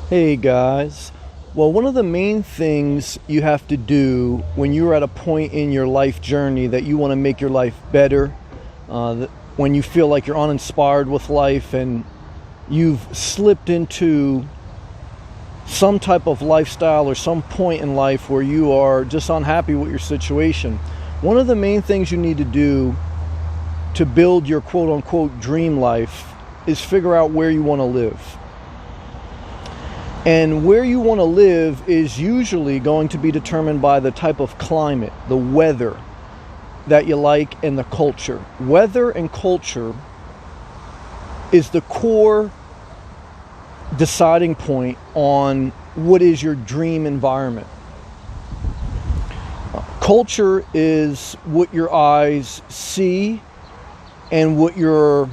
Hey guys. Well, one of the main things you have to do when you're at a point in your life journey that you want to make your life better, when you feel like you're uninspired with life and you've slipped into some type of lifestyle or some point in life where you are just unhappy with your situation, one of the main things you need to do to build your quote unquote dream life is figure out where you want to live. And where you want to live is usually going to be determined by the type of climate, the weather that you like, and the culture. Weather and culture is the core deciding point on what is your dream environment. Culture is what your eyes see and what your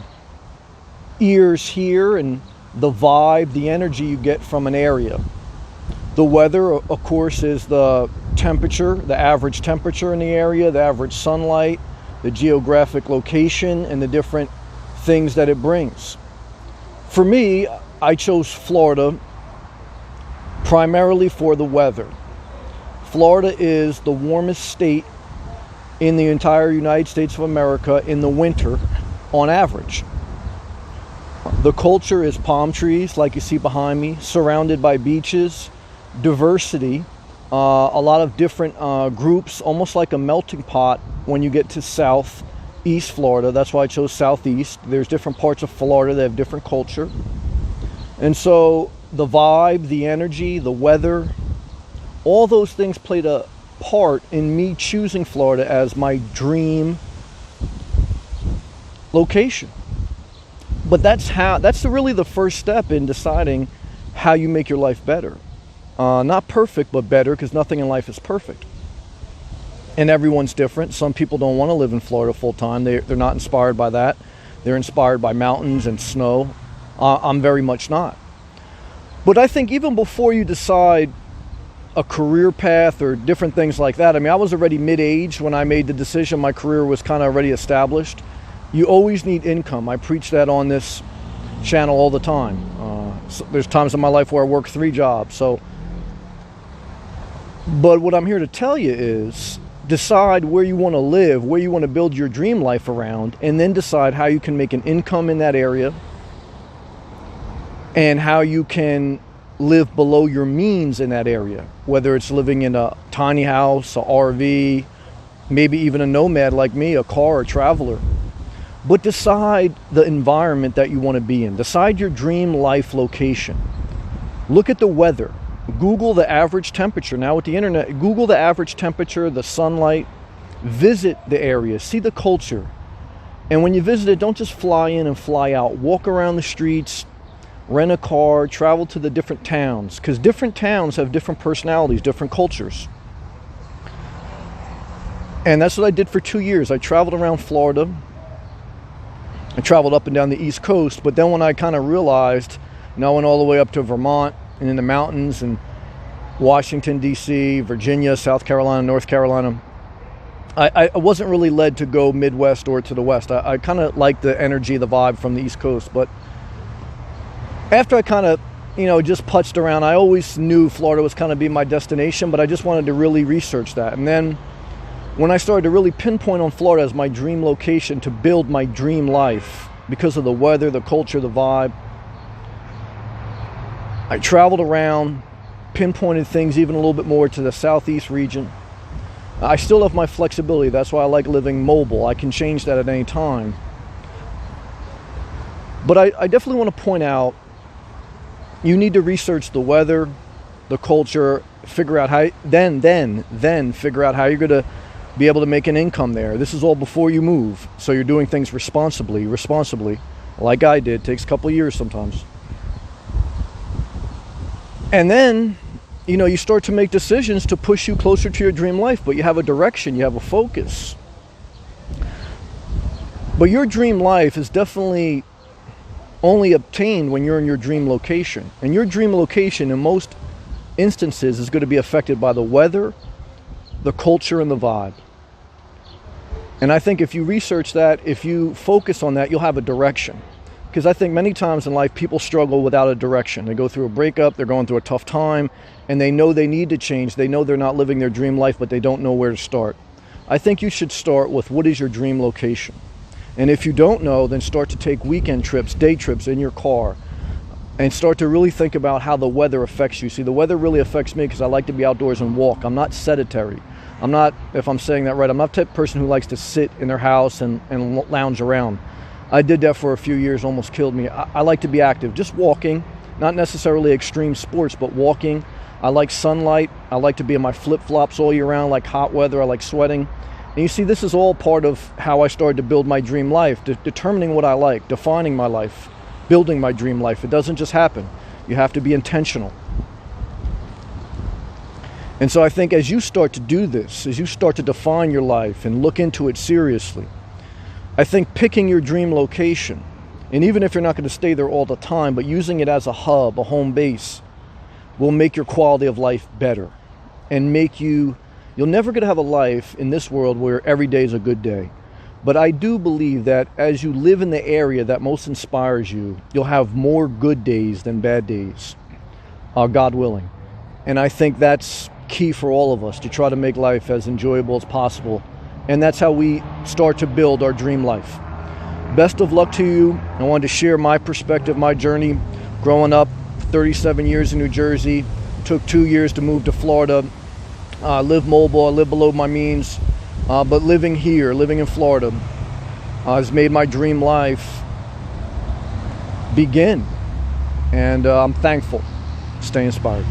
ears hear, and the vibe, the energy you get from an area. The weather, of course, is the temperature, the average temperature in the area, the average sunlight, the geographic location, and the different things that it brings. For me, I chose Florida primarily for the weather. Florida is the warmest state in the entire United States of America in the winter on average. The culture is palm trees, like you see behind me, surrounded by beaches, diversity, a lot of different groups, almost like a melting pot when you get to southeast Florida. That's why I chose southeast. There's different parts of Florida that have different culture. And so the vibe, the energy, the weather, all those things played a part in me choosing Florida as my dream location. But that's really the first step in deciding how you make your life better. Not perfect, but better, because nothing in life is perfect. And everyone's different. Some people don't want to live in Florida full time. They're not inspired by that. They're inspired by mountains and snow. I'm very much not. But I think even before you decide a career path or different things like that, I mean, I was already mid-age when I made the decision. My career was kind of already established. You always need income. I preach that on this channel all the time. So there's times in my life where I work 3 jobs. But what I'm here to tell you is decide where you want to live, where you want to build your dream life around, and then decide how you can make an income in that area and how you can live below your means in that area, whether it's living in a tiny house, a RV, maybe even a nomad like me, a car, a traveler. But decide the environment that you want to be in. Decide your dream life location. Look at the weather. Google the average temperature. Now with the internet, Google the average temperature, the sunlight. Visit the area. See the culture. And when you visit it, don't just fly in and fly out. Walk around the streets, rent a car, travel to the different towns. Because different towns have different personalities, different cultures. And that's what I did for 2 years. I traveled around Florida. I traveled up and down the East Coast, but then when I kind of realized, I went all the way up to Vermont and in the mountains and Washington, D.C., Virginia, South Carolina, North Carolina. I wasn't really led to go Midwest or to the West. I kind of liked the energy, the vibe from the East Coast. But after I kind of, just putzed around, I always knew Florida was kind of be my destination, but I just wanted to really research that. And then when I started to really pinpoint on Florida as my dream location to build my dream life because of the weather, the culture, the vibe, I traveled around, pinpointed things even a little bit more to the southeast region. I still have my flexibility. That's why I like living mobile. I can change that at any time. But I definitely want to point out, you need to research the weather, the culture, figure out how, then figure out how you're going to be able to make an income there. This is all before you move. So you're doing things responsibly, like I did. It takes a couple of years sometimes. And then, you start to make decisions to push you closer to your dream life, but you have a direction, you have a focus. But your dream life is definitely only obtained when you're in your dream location. And your dream location, in most instances, is going to be affected by the weather, the culture, and the vibe. And I think if you research that, if you focus on that, you'll have a direction. Because I think many times in life people struggle without a direction. They go through a breakup, they're going through a tough time, and they know they need to change. They know they're not living their dream life, but they don't know where to start. I think you should start with, what is your dream location? And if you don't know, then start to take weekend trips, day trips in your car, and start to really think about how the weather affects you. See, the weather really affects me because I like to be outdoors and walk. I'm not sedentary. I'm not, if I'm saying that right, I'm not the type of person who likes to sit in their house and lounge around. I did that for a few years, almost killed me. I like to be active, just walking, not necessarily extreme sports, but walking. I like sunlight. I like to be in my flip-flops all year round, like hot weather. I like sweating. And you see, this is all part of how I started to build my dream life, determining what I like, defining my life, building my dream life. It doesn't just happen. You have to be intentional. And so I think as you start to do this, as you start to define your life and look into it seriously, I think picking your dream location, and even if you're not going to stay there all the time, but using it as a hub, a home base, will make your quality of life better and make you'll never get to have a life in this world where every day is a good day. But I do believe that as you live in the area that most inspires you, you'll have more good days than bad days, God willing. And I think that's key for all of us, to try to make life as enjoyable as possible. And that's how we start to build our dream life. Best of luck to you. I wanted to share my perspective, my journey. Growing up, 37 years in New Jersey, took 2 years to move to Florida. I live mobile, I live below my means. But living here, living in Florida, has made my dream life begin. And I'm thankful. Stay inspired.